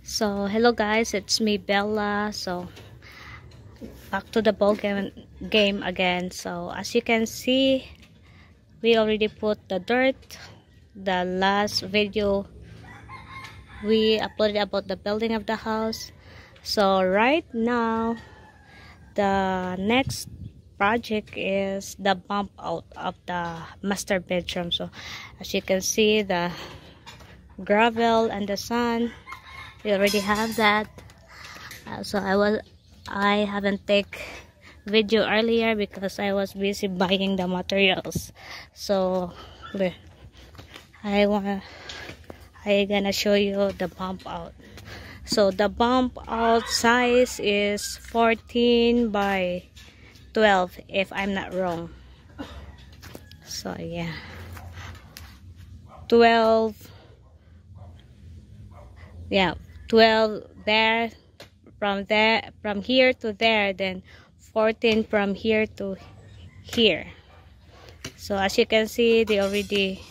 So hello guys, it's me Bella. So back to the game again. So as you can see, we already put the dirt. The last video we uploaded about the building of the house. So right now the next project is the bump out of the master bedroom. So as you can see, the gravel and the sand, we already have that. So I haven't take video earlier because I was busy buying the materials. So I gonna show you the bump out. So the bump out size is 14 by 12 if I'm not wrong. So yeah, 12, yeah, 12 there, from here to there, then 14 from here to here. So as you can see, they already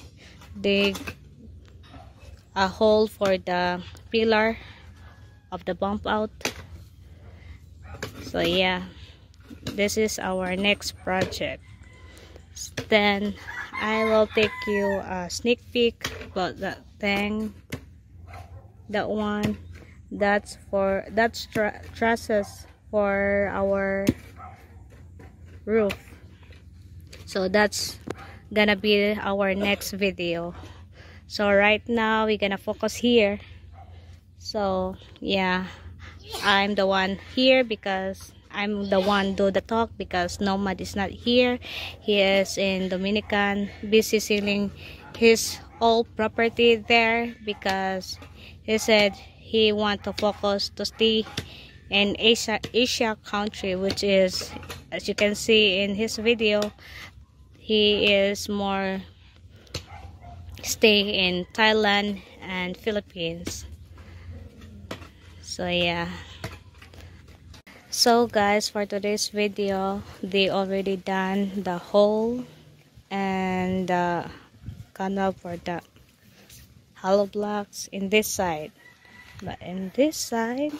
dig a hole for the pillar of the bump out. So yeah, this is our next project. Then I will take you a sneak peek about that thing. That one, that's trusses for our roof. So that's gonna be our next video. So right now we're gonna focus here. So yeah, I'm the one here because I'm the one do the talk because Nomad is not here. He is in Dominican, busy selling his whole property there because he said he want to focus to stay in Asia country, which is, as you can see in his video, he is more stay in Thailand and Philippines. So yeah, so guys, for today's video, they already done the hole and the canal for the hollow blocks in this side, but in this side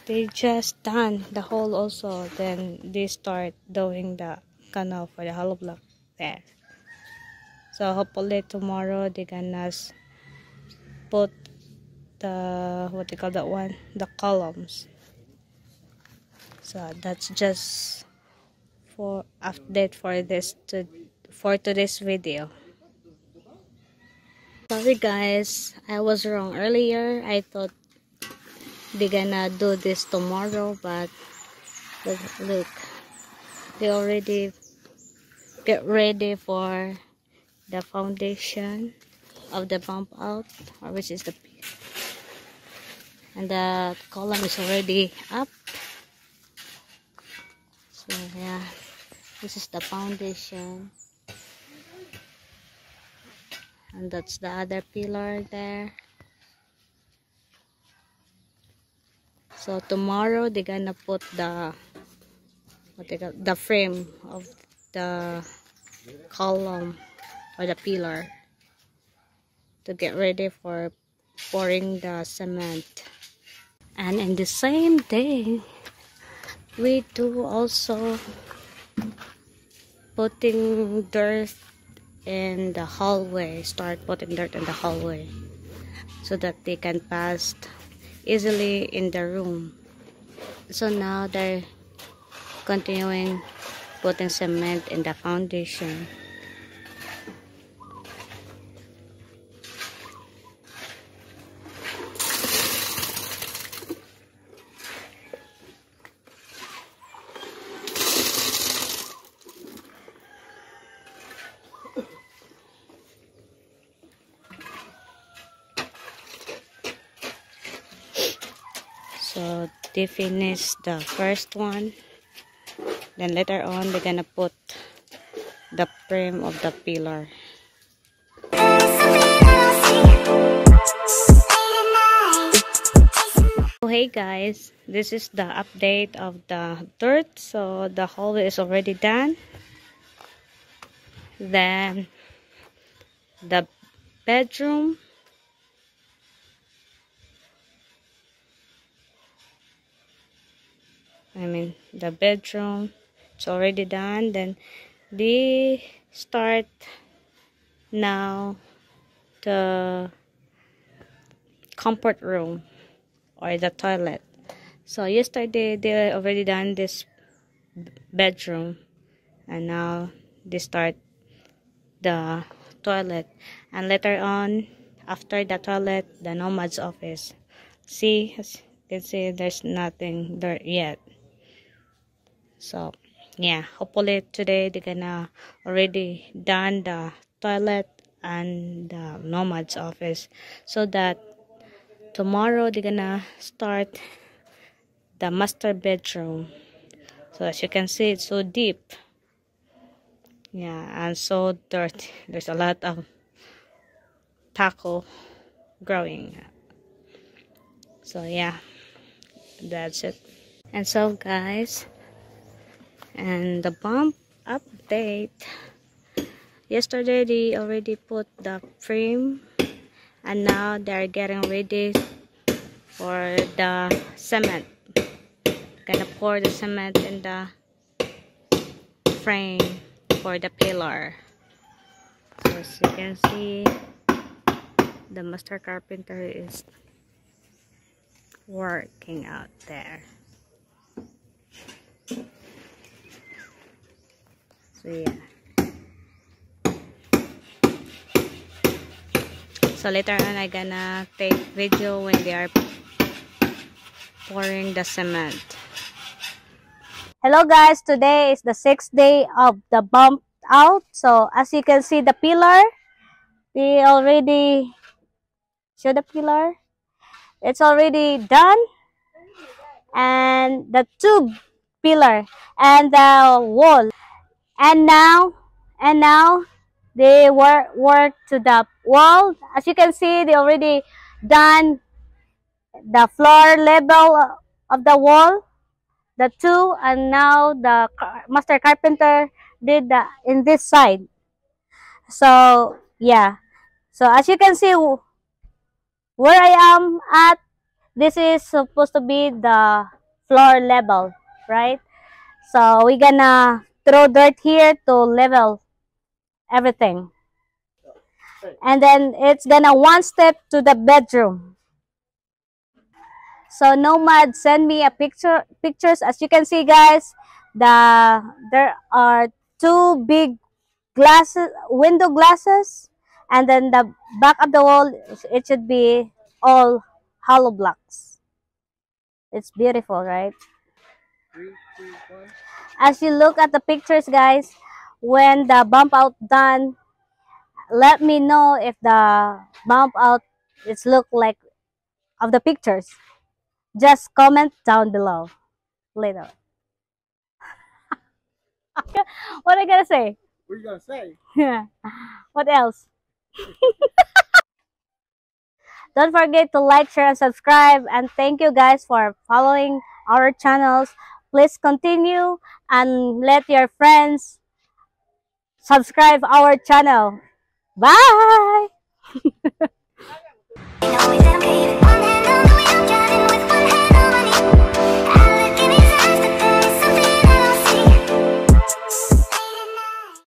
they just done the hole also, then they start doing the canal for the hollow block there. So hopefully tomorrow they're gonna put the, what do you call that one, the columns. So that's just for update for today's video. Sorry guys, I was wrong earlier. I thought they're gonna do this tomorrow, but look, they already get ready for the foundation of the bump out, or which is the, and the column is already up. So yeah, this is the foundation, and that's the other pillar there. So tomorrow they're gonna put the, what they call, the frame of the column or the pillar to get ready for pouring the cement. And in the same day we do also putting dirt in the hallway, start putting dirt in the hallway so that they can pass easily in the room. So now they're continuing putting cement in the foundation. So they finish the first one, then later on they're gonna put the frame of the pillar. So hey guys, this is the update of the dirt. So the hallway is already done. Then the bedroom I mean the bedroom. It's already done. Then they start now the comfort room or the toilet. So yesterday they already done this bedroom, and now they start the toilet, and later on after the toilet the nomad's office. See, as you can see, there's nothing there yet. So yeah, hopefully today they're gonna already done the toilet and the nomad's office, so that tomorrow they're gonna start the master bedroom. So as you can see, it's so deep, yeah, and so dirty. There's a lot of taco growing. So yeah, that's it. And so guys, and the bump update, yesterday they already put the frame, and now they're getting ready for the cement. Gonna pour the cement in the frame for the pillar. So as you can see, the master carpenter is working out there. So yeah. So later on I gonna take video when they are pouring the cement. Hello guys, today is the 6th day of the bump out. So as you can see, the pillar, we already show the pillar. It's already done, and the tube pillar and the wall. And now they work to the wall. As you can see, they already done the floor level of the wall, the two, and now the master carpenter did the in this side. So yeah, so as you can see where I am at, this is supposed to be the floor level, right? So we're gonna throw dirt here to level everything, and then it's gonna one step to the bedroom. So Nomad send me a pictures. As you can see guys, there are two big window glasses, and then the back of the wall, it should be all hollow blocks. It's beautiful, right? 3, 2, 1. As you look at the pictures guys, when the bump out done, let me know if the bump out it's look like of the pictures. Just comment down below later. What I gotta say? What are you gonna say? What else? Don't forget to like, share, and subscribe. And thank you guys for following our channels. Please continue and let your friends subscribe our channel. Bye!